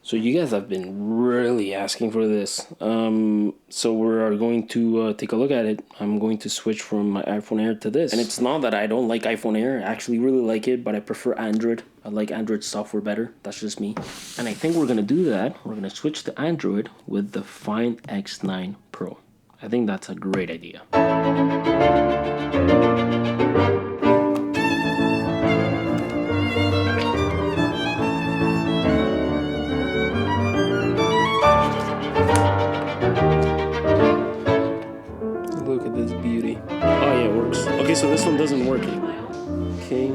So you guys have been really asking for this. So we're going to take a look at it. I'm going to switch from my iPhone Air to this. And it's not that I don't like iPhone Air. I actually really like it, but I prefer Android. I like Android software better. That's just me. And I think we're going to do that. We're going to switch to Android with the Find X9 Pro. I think that's a great idea. Look at this beauty. Oh yeah, it works. Okay, so this one doesn't work anymore. Okay.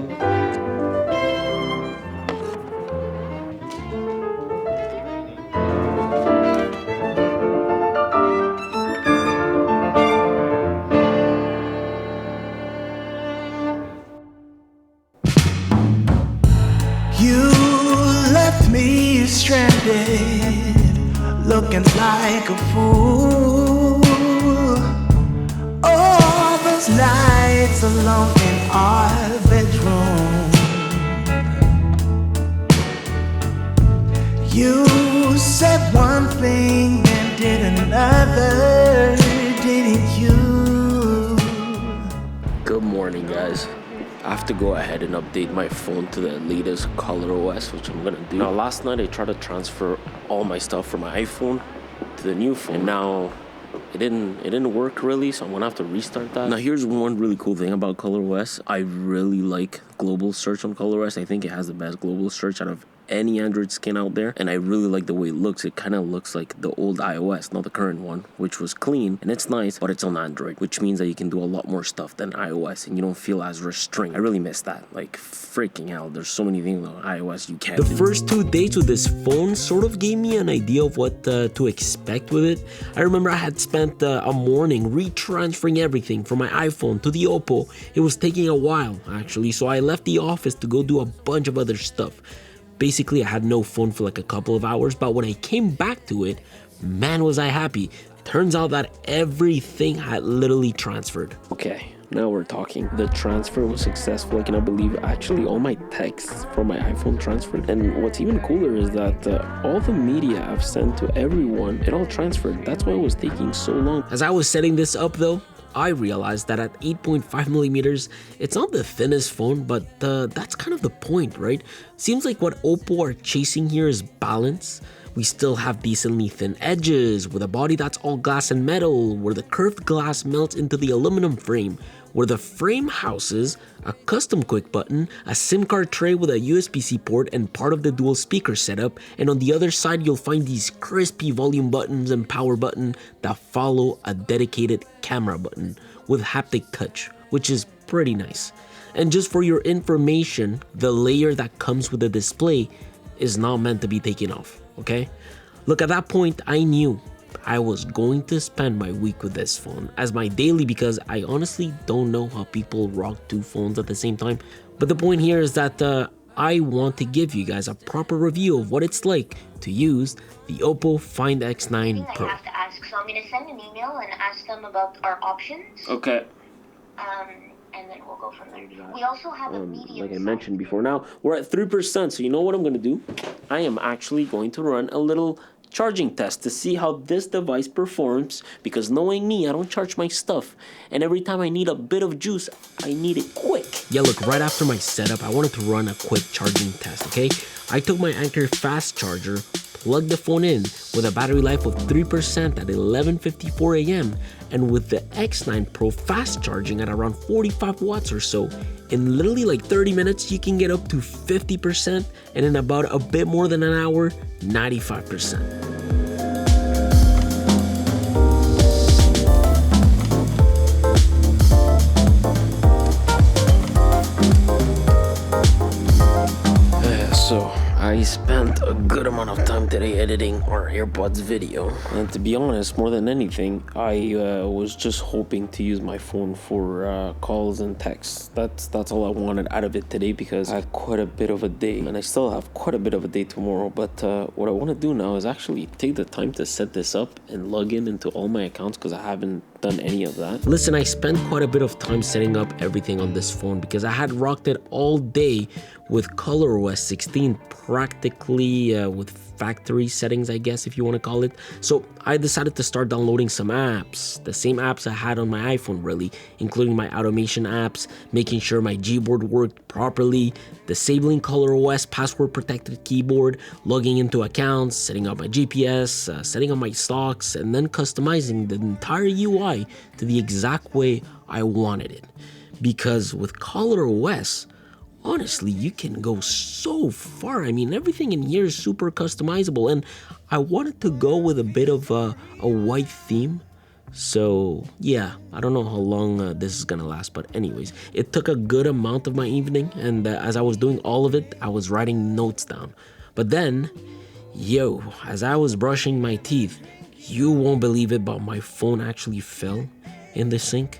You left me stranded, looking like a fool. All those nights alone in our bedroom. You said one thing and did another, didn't you? Good morning, guys. I have to go ahead and update my phone to the latest ColorOS, which I'm gonna do. Now, last night I tried to transfer all my stuff from my iPhone to the new phone, and now it didn't work really, so I'm gonna have to restart that. Now, here's one really cool thing about ColorOS. I really like global search on ColorOS. I think it has the best global search out of any Android skin out there, and I really like the way it looks. It kind of looks like the old iOS, not the current one, which was clean and it's nice, but it's on Android, which means that you can do a lot more stuff than iOS and you don't feel as restrained. I really miss that. Like, freaking hell, there's so many things on iOS you can't do. The first 2 days with this phone sort of gave me an idea of what to expect with it. I remember I had spent a morning retransferring everything from my iPhone to the OPPO. It was taking a while, actually, so I left the office to go do a bunch of other stuff. Basically, I had no phone for like a couple of hours, but when I came back to it, man, was I happy. Turns out that everything had literally transferred. Okay, now we're talking. The transfer was successful. I cannot believe actually all my texts from my iPhone transferred. And what's even cooler is that all the media I've sent to everyone, it all transferred. That's why it was taking so long. As I was setting this up though, I realized that at 8.5 millimeters, it's not the thinnest phone, but that's kind of the point, right? Seems like what OPPO are chasing here is balance. We still have decently thin edges, with a body that's all glass and metal, where the curved glass melts into the aluminum frame, where the frame houses a custom quick button, a SIM card tray with a USB-C port and part of the dual speaker setup, and on the other side you'll find these crispy volume buttons and power button that follow a dedicated camera button with haptic touch, which is pretty nice. And just for your information, the layer that comes with the display is not meant to be taken off, okay? Look, at that point I knew I was going to spend my week with this phone as my daily, because I honestly don't know how people rock 2 phones at the same time. But the point here is that I want to give you guys a proper review of what it's like to use the OPPO Find X9 Pro. I have to ask, so I'm going to send an email and ask them about our options. Okay. And then we'll go from there. We also have a medium. Like I mentioned before, now we're at 3%. So you know what I'm going to do? I am actually going to run a little charging test to see how this device performs, because knowing me, I don't charge my stuff, and every time I need a bit of juice, I need it quick. Yeah, look, right after my setup, I wanted to run a quick charging test, okay? I took my Anker fast charger, plugged the phone in with a battery life of 3% at 11:54 a.m. and with the X9 Pro fast charging at around 45 watts or so. In literally like 30 minutes, you can get up to 50%, and in about a bit more than an hour, 95%. So I spent a good amount of time today editing our AirPods video, and to be honest, more than anything, I was just hoping to use my phone for calls and texts. That's all I wanted out of it today, because I had quite a bit of a day, and I still have quite a bit of a day tomorrow. But what I want to do now is actually take the time to set this up and log in into all my accounts, because I haven't done any of that. Listen, I spent quite a bit of time setting up everything on this phone because I had rocked it all day with ColorOS 16 practically with factory settings, I guess, if you want to call it. So I decided to start downloading some apps, the same apps I had on my iPhone really, including my automation apps, making sure my Gboard worked properly, disabling ColorOS password protected keyboard, logging into accounts, setting up my GPS, setting up my stocks, and then customizing the entire UI to the exact way I wanted it. Because with ColorOS, honestly, you can go so far. I mean, everything in here is super customizable, and I wanted to go with a bit of a white theme. So yeah, I don't know how long this is gonna last, but anyways, it took a good amount of my evening, and as I was doing all of it, I was writing notes down. But then, as I was brushing my teeth, you won't believe it, but my phone actually fell in the sink.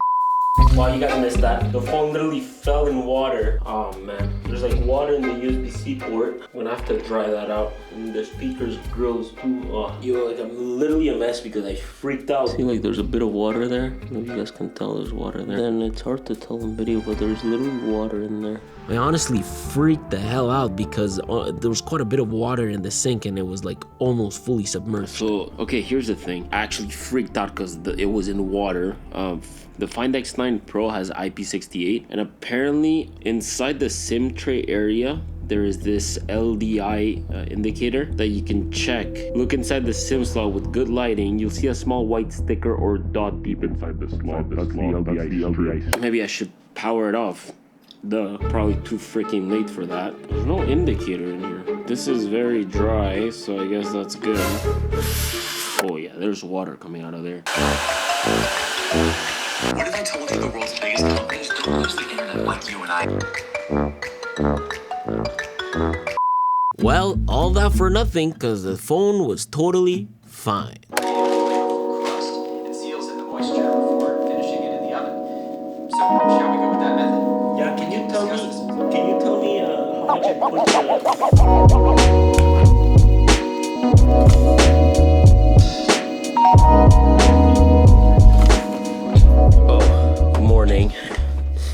Wow, you guys missed that. The phone literally fell in water. Oh man, there's like water in the USB-C port. I'm gonna have to dry that out. And the speaker's grills too. Oh, like I'm literally a mess because I freaked out. See, like there's a bit of water there. Maybe you guys can tell there's water there. Then it's hard to tell in video, but there's literally water in there. I honestly freaked the hell out because there was quite a bit of water in the sink and it was like almost fully submerged. So, okay, here's the thing. I actually freaked out because it was in water. The Find X9 Pro has IP68, and apparently inside the SIM tray area, there is this LDI indicator that you can check. Look inside the SIM slot with good lighting. You'll see a small white sticker or dot deep inside the slot. That's the LDI. Maybe I should power it off. Duh, probably too freaking late for that. There's no indicator in here. This is very dry, so I guess that's good. Oh yeah, there's water coming out of there. What if I told you the world's biggest companies don't use the internet like you and I? Well, all that for nothing because the phone was totally fine. Crust and seals in the moisture before finishing it in the oven. So, shall we go with that method? Yeah, can you tell me how much I put morning.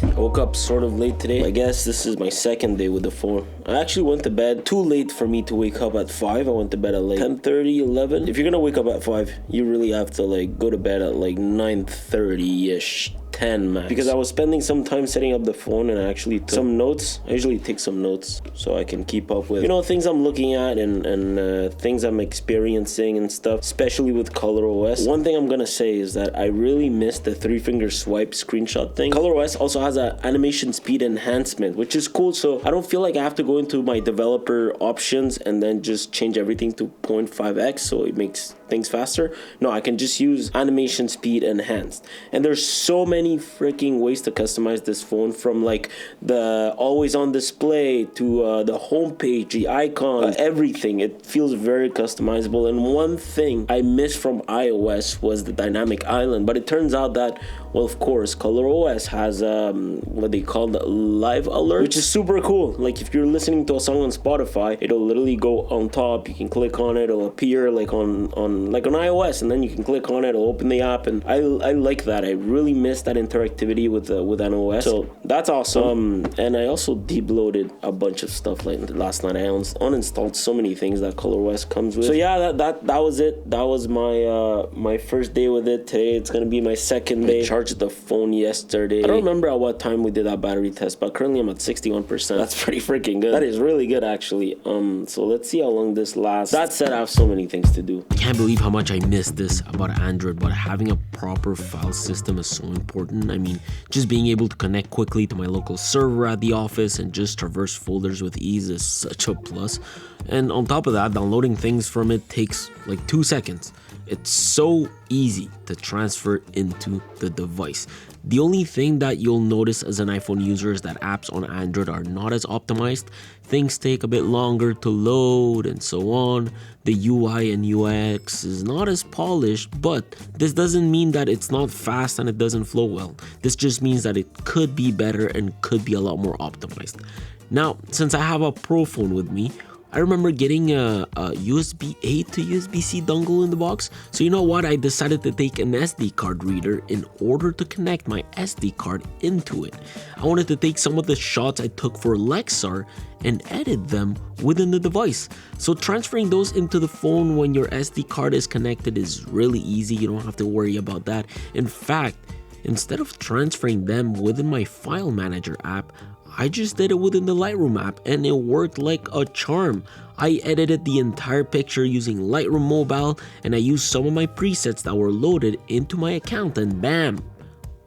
I woke up sort of late today. I guess this is my second day with the phone. I actually went to bed too late for me to wake up at 5. I went to bed at like 10:30, 11. If you're gonna wake up at 5, you really have to like go to bed at like 9:30-ish. 10 max, because I was spending some time setting up the phone and I actually took some notes. I usually take some notes so I can keep up with, things I'm looking at and things I'm experiencing and stuff, especially with ColorOS. One thing I'm gonna say is that I really missed the 3-finger swipe screenshot thing. ColorOS also has an animation speed enhancement, which is cool, so I don't feel like I have to go into my developer options and then just change everything to 0.5x so it makes things faster. No, I can just use animation speed enhanced, and there's so many freaking ways to customize this phone, from like the always on display to the home page, the icons, everything. It feels very customizable. And one thing I missed from iOS was the dynamic island, but it turns out that, well, of course, ColorOS has what they call the live alert, which is super cool. Like if you're listening to a song on Spotify, it'll literally go on top. You can click on it, it'll appear like on iOS, and then you can click on it, it'll open the app, and I like that. I really miss that interactivity with iOS, so that's awesome. And I also debloated a bunch of stuff like last night. I uninstalled so many things that ColorOS comes with. So yeah, that was it. That was my first day with it. Today it's gonna be my second day. I charged the phone yesterday. I don't remember at what time we did that battery test, but currently I'm at 61%. That's pretty freaking good. That is really good actually. So let's see how long this lasts. That said, I have so many things to do. I can't believe how much I missed this about Android, but having a proper file system is so important. I mean, just being able to connect quickly to my local server at the office and just traverse folders with ease is such a plus. And on top of that, downloading things from it takes like 2 seconds. It's so easy to transfer into the device. The only thing that you'll notice as an iPhone user is that apps on Android are not as optimized. Things take a bit longer to load and so on. The UI and UX is not as polished, but this doesn't mean that it's not fast and it doesn't flow well. This just means that it could be better and could be a lot more optimized. Now, since I have a Pro phone with me, I remember getting a USB-A to USB-C dongle in the box. So you know what? I decided to take an SD card reader in order to connect my SD card into it. I wanted to take some of the shots I took for Lexar and edit them within the device. So transferring those into the phone when your SD card is connected is really easy. You don't have to worry about that. In fact, instead of transferring them within my file manager app, I just did it within the Lightroom app and it worked like a charm. I edited the entire picture using Lightroom Mobile and I used some of my presets that were loaded into my account and bam!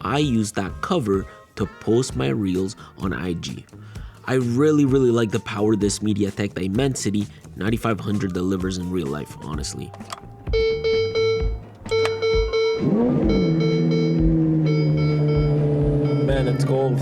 I used that cover to post my reels on IG. I really like the power this MediaTek Dimensity 9500 delivers in real life, honestly. Man, it's cold.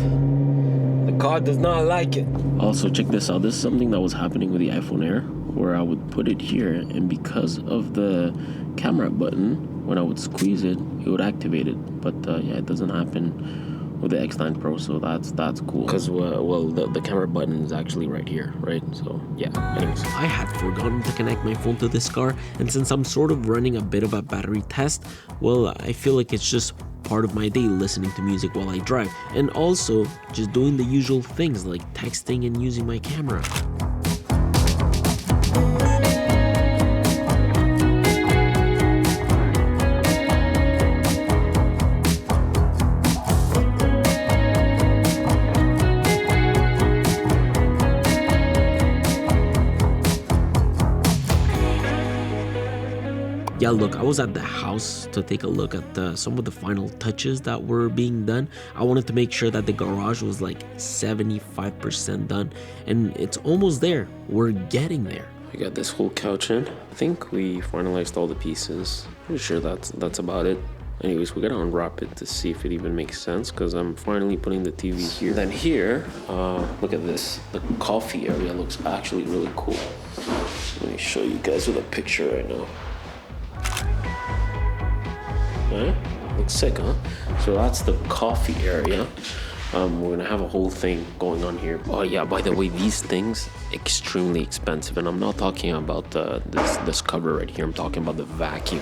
The car does not like it. Also, check this out. This is something that was happening with the iPhone Air, where I would put it here, and because of the camera button, when I would squeeze it, it would activate it. But yeah, it doesn't happen with the X9 Pro, so that's cool. Because well, the camera button is actually right here, right? So yeah. Anyways, I had forgotten to connect my phone to this car, and since I'm sort of running a bit of a battery test, well, I feel like it's just part of my day listening to music while I drive, and also just doing the usual things like texting and using my camera. Yeah, look, I was at the house to take a look at some of the final touches that were being done. I wanted to make sure that the garage was like 75% done, and it's almost there. We're getting there. I got this whole couch in. I think we finalized all the pieces. Pretty sure that's about it. Anyways, we gotta unwrap it to see if it even makes sense, because I'm finally putting the TV here. Then here, look at this. The coffee area looks actually really cool. Let me show you guys with a picture right now. Looks sick, huh? So that's the coffee area. We're gonna have a whole thing going on here. Oh yeah, by the way, these things extremely expensive, and I'm not talking about this cover right here. I'm talking about the vacuum.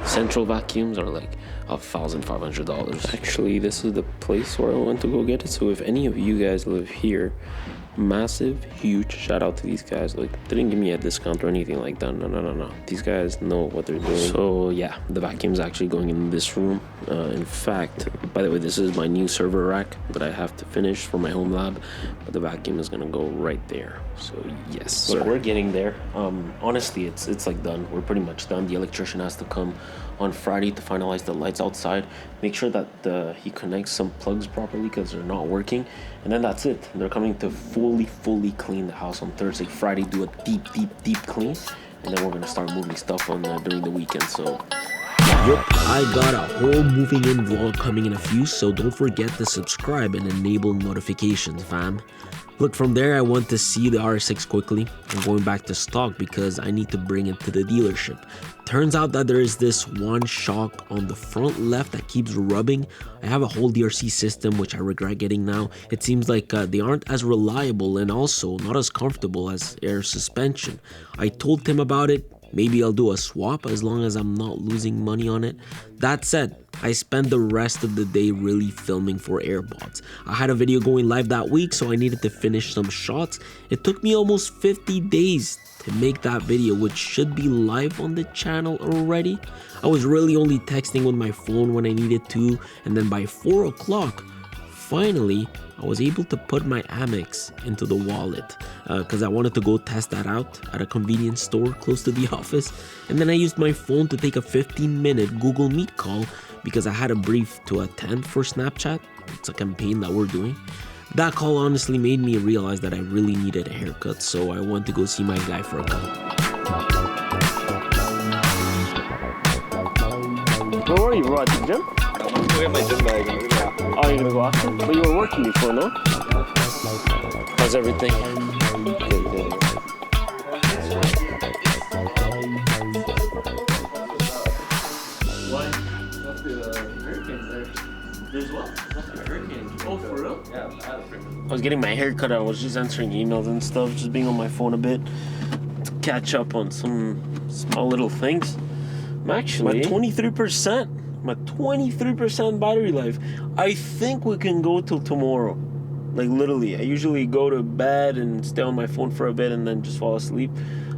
Central vacuums are like $1,500. Actually, this is the place where I went to go get it. So if any of you guys live here, massive, huge shout out to these guys. Like, they didn't give me a discount or anything like that. No. These guys know what they're doing. So yeah, the vacuum's actually going in this room. In fact, by the way, this is my new server rack that I have to finish for my home lab, but the vacuum is gonna go right there. So yes, sir. We're getting there. Honestly, it's like done. We're pretty much done. The electrician has to come on Friday to finalize the lights outside, make sure that he connects some plugs properly because they're not working, and then that's it. They're coming to fully clean the house on Thursday. Friday, do a deep clean, and then we're gonna start moving stuff on during the weekend. So Yup, I got a whole moving in vlog coming in a few, so don't forget to subscribe and enable notifications, fam. Look, from there I want to see the R6 quickly. I'm going back to stock because I need to bring it to the dealership. Turns out that there is this one shock on the front left that keeps rubbing. I have a whole DRC system which I regret getting now. It seems like they aren't as reliable and also not as comfortable as air suspension. I told Tim about it. Maybe I'll do a swap as long as I'm not losing money on it. That said, I spent the rest of the day really filming for AirPods. I had a video going live that week, so I needed to finish some shots. It took me almost 50 days to make that video, which should be live on the channel already. I was really only texting with my phone when I needed to, and then by 4 o'clock, finally, I was able to put my Amex into the wallet because I wanted to go test that out at a convenience store close to the office. And then I used my phone to take a 15-minute Google Meet call because I had a brief to attend for Snapchat. It's a campaign that we're doing. That call honestly made me realize that I really needed a haircut, so I went to go see my guy for a cut. Where were you, bro? At the gym? I'm gonna go get my gym bag. Oh, you're gonna go after? But you were working before, no? How's everything? Good. What? Must be the hurricanes there. There's what? Must be hurricanes. Oh, for real? Yeah, I had a printer. I was getting my hair cut. I was just answering emails and stuff, just being on my phone a bit to catch up on some small little things. I'm actually at 23%. I'm at 23% battery life. I think we can go till tomorrow. Like literally, I usually go to bed and stay on my phone for a bit and then just fall asleep.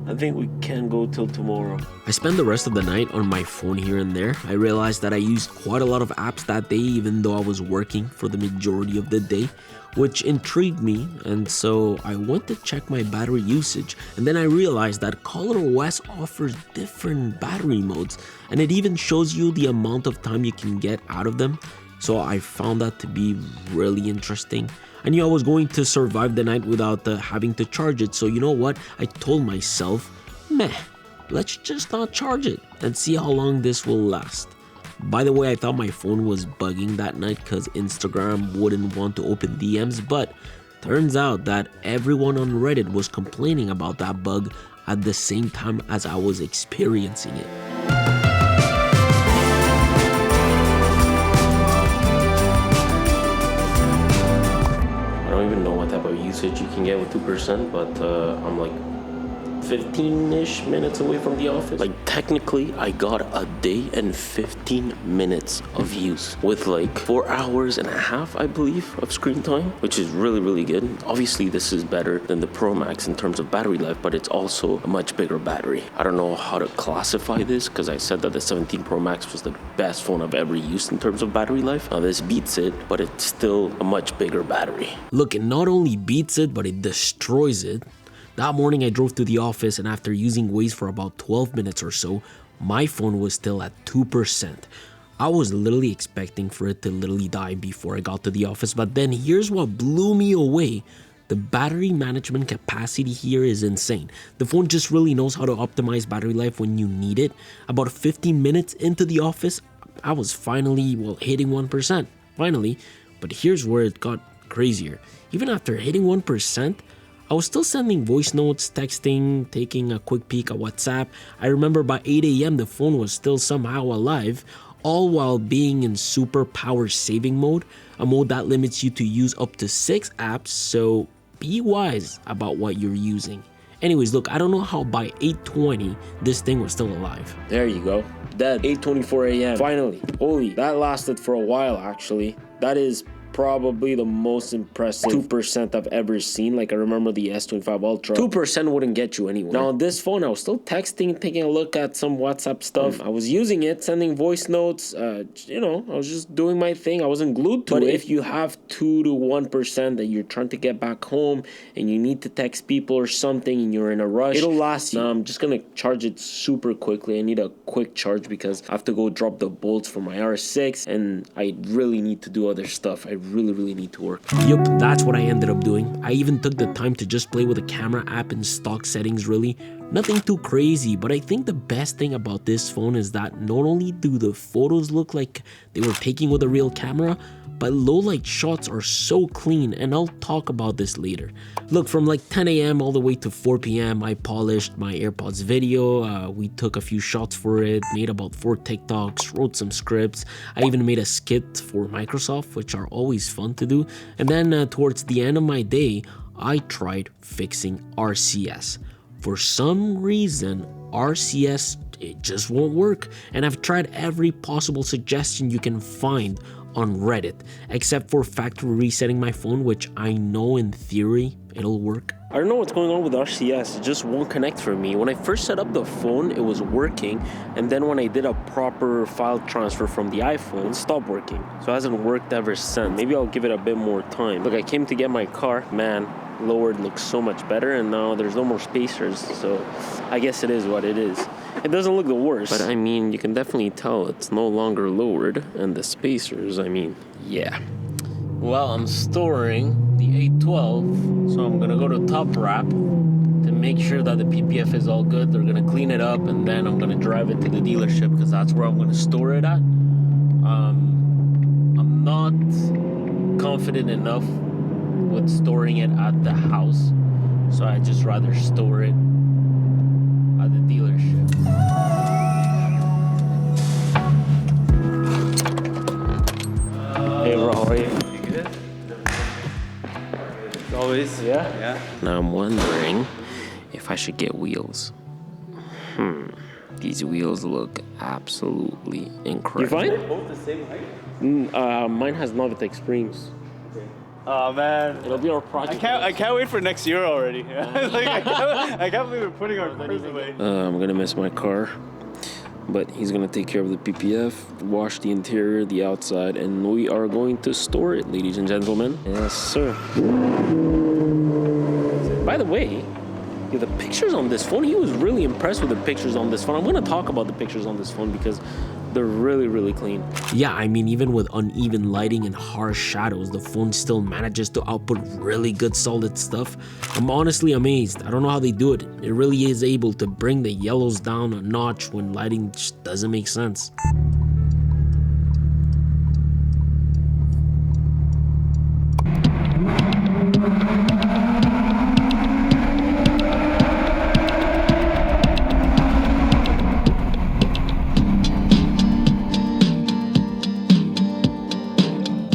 I think we can go till tomorrow. I spent the rest of the night on my phone here and there. I realized that I used quite a lot of apps that day, even though I was working for the majority of the day, which intrigued me, and so I went to check my battery usage, and then I realized that ColorOS offers different battery modes, and it even shows you the amount of time you can get out of them. So I found that to be really interesting. I knew I was going to survive the night without having to charge it, so you know what? I told myself, meh, let's just not charge it and see how long this will last. By the way, I thought my phone was bugging that night because Instagram wouldn't want to open DMs, but turns out that everyone on Reddit was complaining about that bug at the same time as I was experiencing it. I don't even know what type of usage you can get with 2%, but I'm like 15-ish minutes away from the office. Like technically I got a day and 15 minutes of use with like 4 hours and a half, I believe, of screen time, which is really good. Obviously this is better than the Pro Max in terms of battery life, but it's also a much bigger battery. I don't know how to classify this because I said that the 17 Pro Max was the best phone I've ever used in terms of battery life. Now this beats it, but it's still a much bigger battery. Look, it not only beats it, but it destroys it. That morning I drove to the office, and after using Waze for about 12 minutes or so, my phone was still at 2%. I was literally expecting for it to literally die before I got to the office, but then here's what blew me away. The battery management capacity here is insane. The phone just really knows how to optimize battery life when you need it. About 15 minutes into the office, I was finally, hitting 1%. Finally. But here's where it got crazier. Even after hitting 1%, I was still sending voice notes, texting, taking a quick peek at WhatsApp. I remember by 8 a.m. the phone was still somehow alive, all while being in super power saving mode, a mode that limits you to use up to 6 apps, so be wise about what you're using. Anyways, look, I don't know how by 8:20 this thing was still alive. There you go. Dead. 8:24 a.m. Finally. Holy, that lasted for a while actually. That is probably the most impressive 2% I've ever seen. Like I remember the S25 Ultra. 2% wouldn't get you anywhere. Now on this phone, I was still texting, taking a look at some WhatsApp stuff. I was using it, sending voice notes. You know, I was just doing my thing. I wasn't glued to it. But if you have 2 to 1% that you're trying to get back home and you need to text people or something and you're in a rush, it'll last you. Now I'm just gonna charge it super quickly. I need a quick charge because I have to go drop the bolts for my R6 and I really need to do other stuff. I really need to work. Yup, that's what I ended up doing. I even took the time to just play with the camera app in stock settings really. Nothing too crazy, but I think the best thing about this phone is that not only do the photos look like they were taken with a real camera, but low light shots are so clean, and I'll talk about this later. Look, from like 10 a.m. all the way to 4 p.m. I polished my AirPods video, we took a few shots for it, made about 4 TikToks, wrote some scripts. I even made a skit for Microsoft, which are always fun to do. And then towards the end of my day, I tried fixing RCS. For some reason, RCS, it just won't work. And I've tried every possible suggestion you can find on Reddit, except for factory resetting my phone, which I know in theory it'll work. I don't know what's going on with RCS, it just won't connect for me. When I first set up the phone, it was working, and then when I did a proper file transfer from the iPhone, it stopped working. So it hasn't worked ever since. Maybe I'll give it a bit more time. Look, I came to get my car, man, lowered looks so much better, and now there's no more spacers, so I guess it is what it is. It doesn't look the worst, but I mean, you can definitely tell it's no longer lowered, and the spacers, I mean, yeah. Well, I'm storing the 812, so I'm gonna go to Top Wrap to make sure that the PPF is all good. They're gonna clean it up, and then I'm gonna drive it to the dealership because that's where I'm gonna store it at. I'm not confident enough with storing it at the house, so I just rather store it at the dealership. Hey bro, how are you? always. Yeah. Now I'm wondering if I should get wheels. These wheels look absolutely incredible. They're both the same height? Mine has Novitec Springs. Oh man. It'll be our project. I can't wait for next year already. Like, I can't believe we're putting our cars away. I'm gonna miss my car, but he's gonna take care of the PPF, wash the interior, the outside, and we are going to store it, ladies and gentlemen. Yes, sir. By the way, the pictures on this phone, he was really impressed with the pictures on this phone. I'm gonna talk about the pictures on this phone because they're really, really clean. Yeah, I mean, even with uneven lighting and harsh shadows, the phone still manages to output really good solid stuff. I'm honestly amazed. I don't know how they do it. It really is able to bring the yellows down a notch when lighting just doesn't make sense.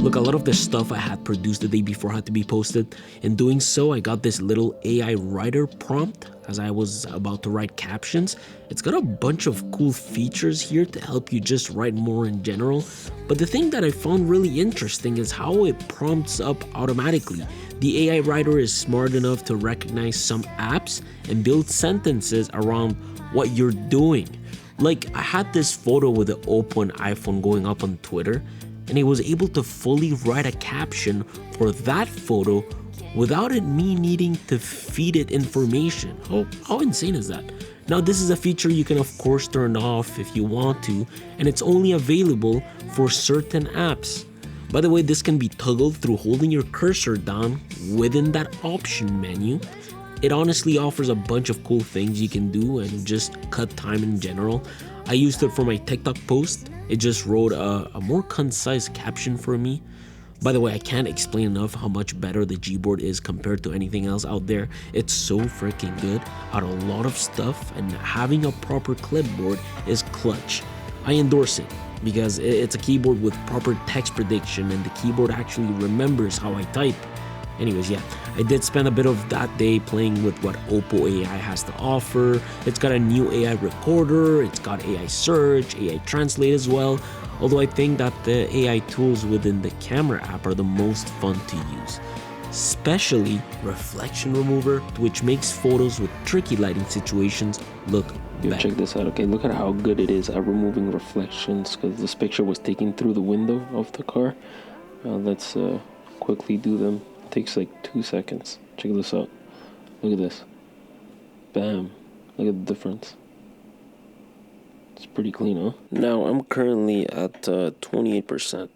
Look, a lot of the stuff I had produced the day before had to be posted. In doing so, I got this little AI writer prompt as I was about to write captions. It's got a bunch of cool features here to help you just write more in general. But the thing that I found really interesting is how it prompts up automatically. The AI writer is smart enough to recognize some apps and build sentences around what you're doing. Like, I had this photo with the OPPO and iPhone going up on Twitter, and it was able to fully write a caption for that photo without me needing to feed it information. How insane is that? Now, this is a feature you can of course turn off if you want to, and it's only available for certain apps. By the way, this can be toggled through holding your cursor down within that option menu. It honestly offers a bunch of cool things you can do and just cut time in general. I used it for my TikTok post. It just wrote a more concise caption for me. By the way, I can't explain enough how much better the Gboard is compared to anything else out there. It's so freaking good at a lot of stuff, and having a proper clipboard is clutch. I endorse it because it's a keyboard with proper text prediction, and the keyboard actually remembers how I type. Anyways, yeah, I did spend a bit of that day playing with what OPPO AI has to offer. It's got a new AI recorder, it's got AI search, AI translate as well. Although I think that the AI tools within the camera app are the most fun to use. Especially reflection remover, which makes photos with tricky lighting situations look better. Check this out, okay? Look at how good it is at removing reflections, because this picture was taken through the window of the car. Let's quickly do them. Takes like 2 seconds. Check this out. Look at this. Bam. Look at the difference. It's pretty clean, huh? Now I'm currently at 28%.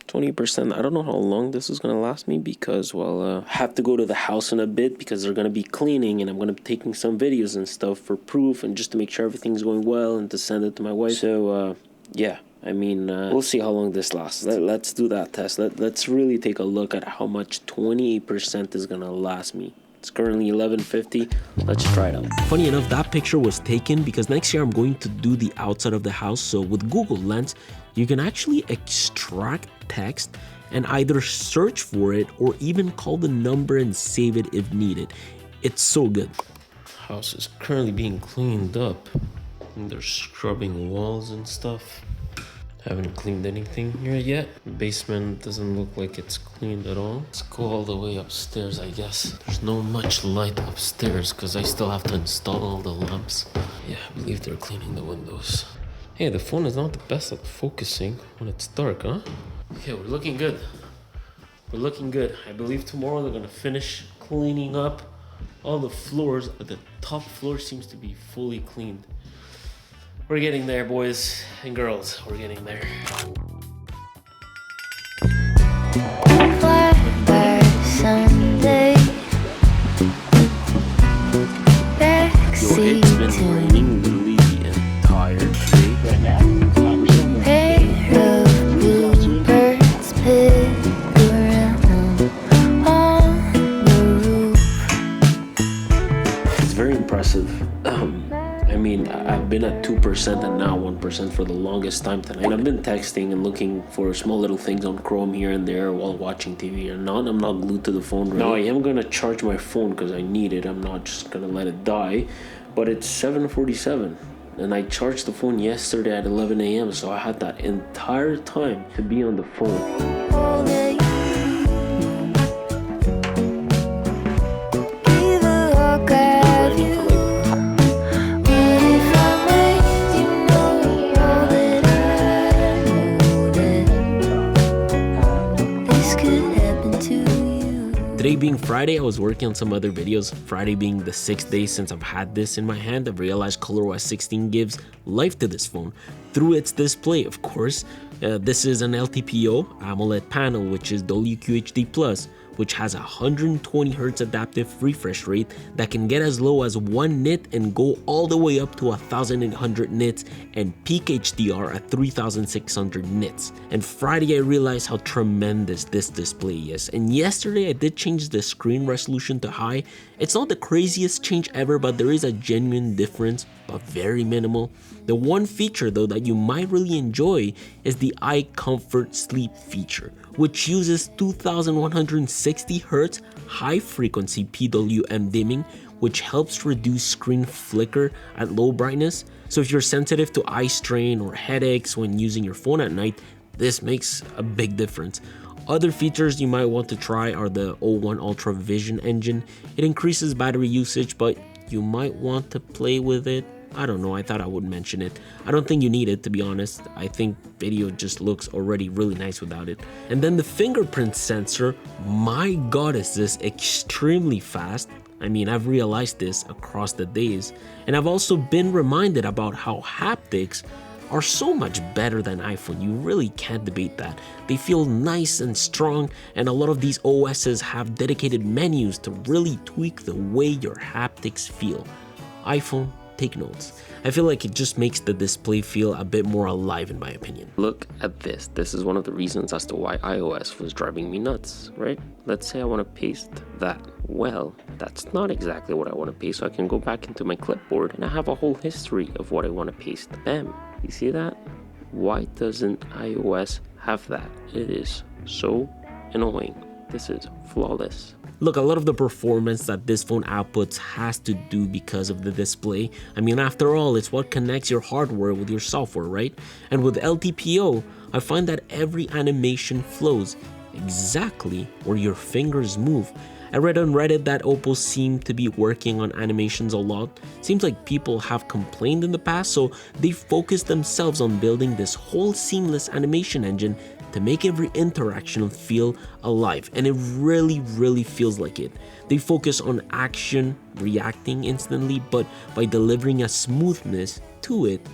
20%. I don't know how long this is gonna last me because, well, I have to go to the house in a bit because they're gonna be cleaning and I'm gonna be taking some videos and stuff for proof and just to make sure everything's going well and to send it to my wife. So, yeah. I mean, we'll see how long this lasts. Let's do that test. Let's really take a look at how much 28% is gonna last me. It's currently 11:50. Let's try it out. Funny enough, that picture was taken because next year I'm going to do the outside of the house. So with Google Lens, you can actually extract text and either search for it or even call the number and save it if needed. It's so good. House is currently being cleaned up. And they're scrubbing walls and stuff. Haven't cleaned anything here yet. Basement doesn't look like it's cleaned at all. Let's go all the way upstairs, I guess. There's no much light upstairs because I still have to install all the lamps. Yeah, I believe they're cleaning the windows. Hey, the phone is not the best at focusing when it's dark, huh? Okay, we're looking good. We're looking good. I believe tomorrow they're gonna finish cleaning up all the floors. The top floor seems to be fully cleaned. We're getting there, boys and girls. We're getting there. Sunday. Yo, it's been raining literally the entire day. Right now, Pair of bluebirds pick around on the roof. it's very impressive. I mean, I've been at 2% and now 1% for the longest time tonight. And I've been texting and looking for small little things on Chrome here and there while watching TV. And I'm not glued to the phone really. Now I am gonna charge my phone because I need it. I'm not just gonna let it die. But it's 7:47 and I charged the phone yesterday at 11 a.m. So I had that entire time to be on the phone. all that give a hug of you. What if I made you know all that I know that this could happen to you? Today being Friday, I was working on some other videos. Friday being the 6th day since I've had this in my hand, I've realized ColorOS 16 gives life to this phone through its display, of course. This is an LTPO AMOLED panel, which is WQHD+, which has a 120Hz adaptive refresh rate that can get as low as 1 nit and go all the way up to 1800 nits and peak HDR at 3600 nits. And Friday I realized how tremendous this display is. And yesterday I did change the screen resolution to high. It's not the craziest change ever, but there is a genuine difference, but very minimal. The one feature though that you might really enjoy is the eye comfort sleep feature, which uses 2160 Hz high frequency PWM dimming, which helps reduce screen flicker at low brightness. So if you're sensitive to eye strain or headaches when using your phone at night, this makes a big difference. Other features you might want to try are the O1 Ultra Vision engine. It increases battery usage, but you might want to play with it. I don't know, I thought I would mention it. I don't think you need it, to be honest. I think video just looks already really nice without it. And then the fingerprint sensor, my god is this extremely fast. I mean, I've realized this across the days. And I've also been reminded about how haptics are so much better than iPhone. You really can't debate that. They feel nice and strong, and a lot of these OSs have dedicated menus to really tweak the way your haptics feel. iPhone, take notes. I feel like it just makes the display feel a bit more alive in my opinion. Look at this. This is one of the reasons as to why iOS was driving me nuts, right? Let's say I want to paste that. Well, that's not exactly what I want to paste, so I can go back into my clipboard and I have a whole history of what I want to paste. Bam. You see that? Why doesn't iOS have that? It is so annoying. This is flawless. Look, a lot of the performance that this phone outputs has to do because of the display. I mean, after all, it's what connects your hardware with your software, right? And with LTPO, I find that every animation flows exactly where your fingers move. I read on Reddit that OPPO seemed to be working on animations a lot. Seems like people have complained in the past, so they focused themselves on building this whole seamless animation engine to make every interaction feel alive, and it really feels like it. They focus on action, reacting instantly, but by delivering a smoothness to it,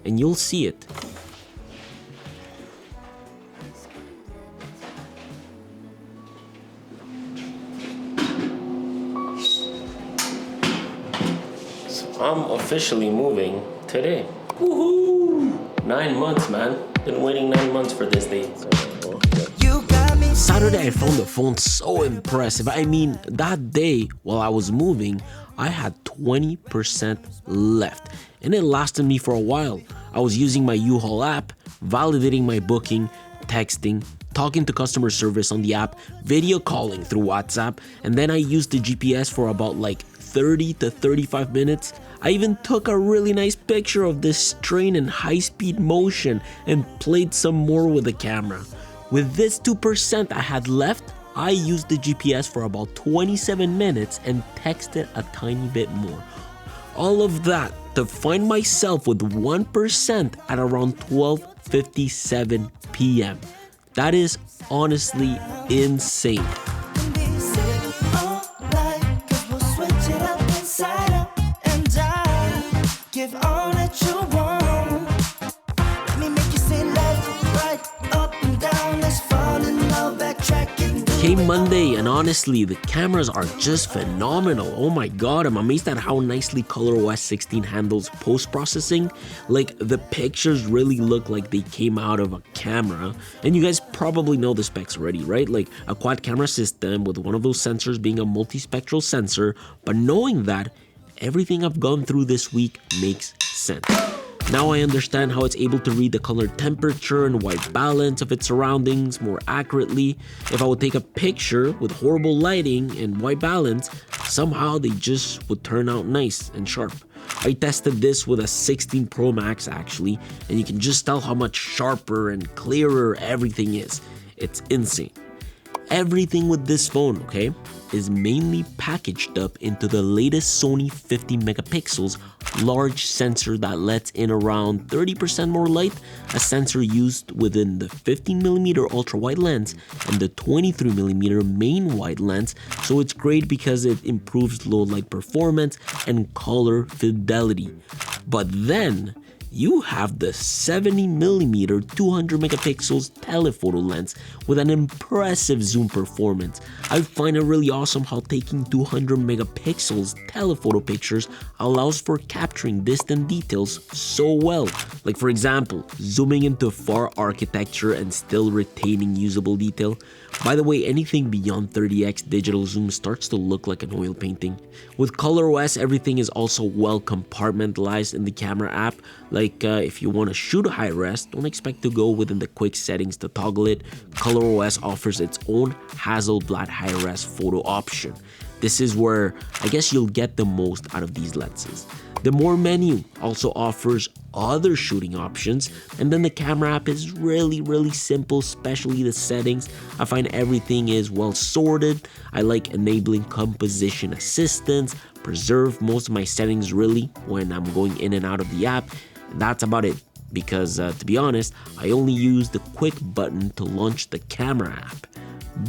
and you'll see it. So I'm officially moving today. Woohoo! 9 months, man. Been waiting 9 months for this day. Saturday, I found the phone so impressive. I mean, that day while I was moving, I had 20% left, and it lasted me for a while. I was using my U-Haul app, validating my booking, texting, talking to customer service on the app, video calling through WhatsApp, and then I used the GPS for about like 30 to 35 minutes. I even took a really nice picture of this train in high-speed motion and played some more with the camera. With this 2% I had left, I used the GPS for about 27 minutes and texted a tiny bit more. All of that to find myself with 1% at around 12:57 p.m. That is honestly insane. Give all that you want. Let me make you say left, right, up and down. Let's fall in love, backtrack and do Came Monday, and honestly, the cameras are just phenomenal. Oh my god, I'm amazed at how nicely ColorOS 16 handles post-processing. Like, the pictures really look like they came out of a camera. And you guys probably know the specs already, right? Like a quad camera system with one of those sensors being a multispectral sensor. But knowing that, everything I've gone through this week makes accent. Now I understand how it's able to read the color temperature and white balance of its surroundings more accurately. If I would take a picture with horrible lighting and white balance, somehow they just would turn out nice and sharp. I tested this with a 16 Pro Max actually, and you can just tell how much sharper and clearer everything is. It's insane. Everything with this phone, okay, is mainly packaged up into the latest Sony 50 megapixels large sensor that lets in around 30% more light, a sensor used within the 15mm ultra wide lens and the 23mm main wide lens, so it's great because it improves low light performance and color fidelity. But then you have the 70mm 200 megapixels telephoto lens with an impressive zoom performance. I find it really awesome how taking 200 megapixels telephoto pictures allows for capturing distant details so well. Like for example, zooming into far architecture and still retaining usable detail. By the way, anything beyond 30x digital zoom starts to look like an oil painting. With ColorOS, everything is also well compartmentalized in the camera app. Like if you want to shoot high res, don't expect to go within the quick settings to toggle it. ColorOS offers its own Hasselblad high res photo option. This is where I guess you'll get the most out of these lenses. The More menu also offers other shooting options, and then the camera app is really simple, especially the settings. I find everything is well sorted. I like enabling composition assistance, preserve most of my settings really when I'm going in and out of the app, and that's about it. Because to be honest, I only use the quick button to launch the camera app.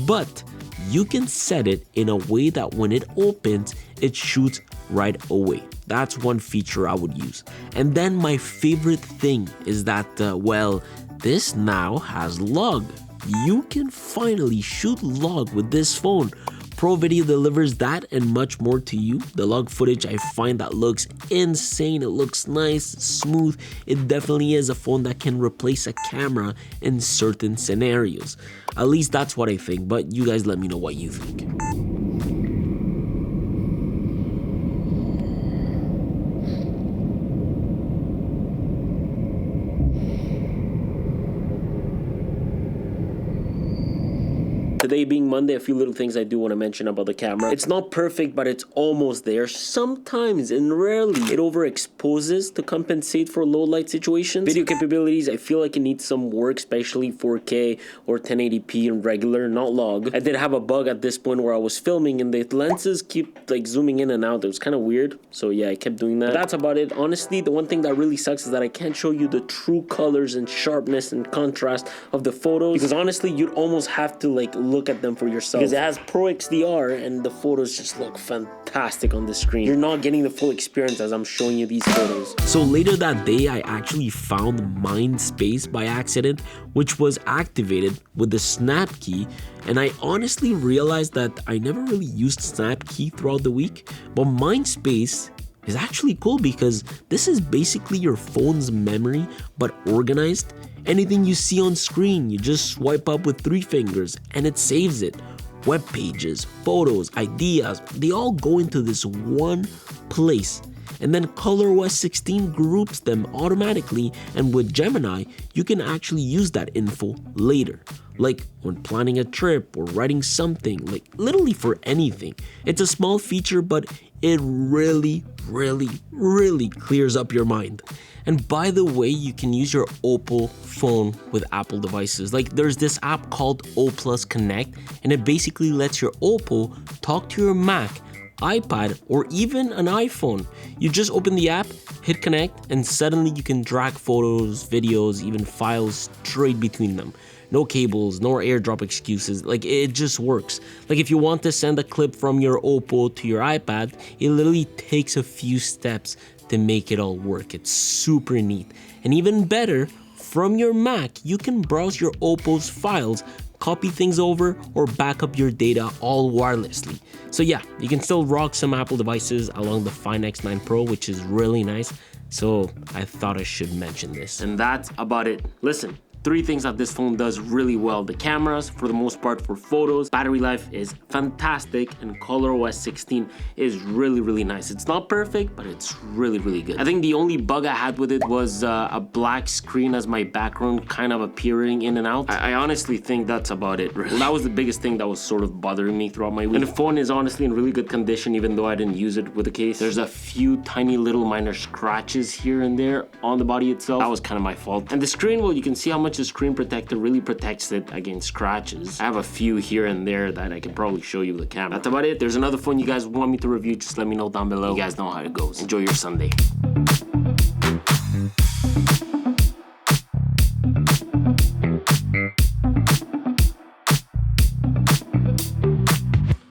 But you can set it in a way that when it opens, it shoots right away. That's one feature I would use. And then my favorite thing is that, well, this now has log. You can finally shoot log with this phone. Pro Video delivers that and much more to you. The log footage I find that looks insane. It looks nice, smooth. It definitely is a phone that can replace a camera in certain scenarios. At least that's what I think, but you guys let me know what you think. Today being Monday, a few little things I do want to mention about the camera. It's not perfect, but it's almost there. Sometimes and rarely it overexposes to compensate for low light situations. Video capabilities, I feel like it needs some work, especially 4K or 1080p in regular, not log. I did have a bug at this point where I was filming and the lenses keep like zooming in and out. It was kind of weird. So yeah, I kept doing that. But that's about it. Honestly, the one thing that really sucks is that I can't show you the true colors and sharpness and contrast of the photos, because honestly, you'd almost have to like look at them for yourself, because it has Pro XDR and the photos just look fantastic on the screen. You're not getting the full experience as I'm showing you these photos. So later that day, I actually found Mindspace by accident, which was activated with the Snap key, and I honestly realized that I never really used Snap key throughout the week, but Mindspace is actually cool because this is basically your phone's memory but organized. Anything you see on screen, you just swipe up with 3 fingers and it saves it. Web pages, photos, ideas, they all go into this one place. And then ColorOS 16 groups them automatically, and with Gemini, you can actually use that info later. Like when planning a trip or writing something, like literally for anything. It's a small feature, but it really clears up your mind. And by the way, you can use your OPPO phone with Apple devices. Like there's this app called O+ Connect, and it basically lets your OPPO talk to your Mac, iPad, or even an iPhone. You just open the app, hit connect, and suddenly you can drag photos, videos, even files straight between them. No cables, no AirDrop excuses, like it just works. Like if you want to send a clip from your OPPO to your iPad, it literally takes a few steps to make it all work. It's super neat. And even better, from your Mac, you can browse your OPPO's files, copy things over, or back up your data all wirelessly. So yeah, you can still rock some Apple devices along the Find X9 Pro, which is really nice. So I thought I should mention this. And that's about it. Listen, Three things that this phone does really well. The cameras, for the most part, for photos. Battery life is fantastic, and ColorOS 16 is really, really nice. It's not perfect, but it's really, really good. I think the only bug I had with it was a black screen as my background kind of appearing in and out. I honestly think that's about it, really. That was the biggest thing that was sort of bothering me throughout my week. And the phone is honestly in really good condition, even though I didn't use it with a case. There's a few tiny little minor scratches here and there on the body itself. That was kind of my fault. And the screen, well, you can see how much the screen protector really protects it against scratches. I have a few here and there that I can probably show you with the camera. That's about it. There's another phone you guys want me to review, just let me know down below. You guys know how it goes. Enjoy your Sunday.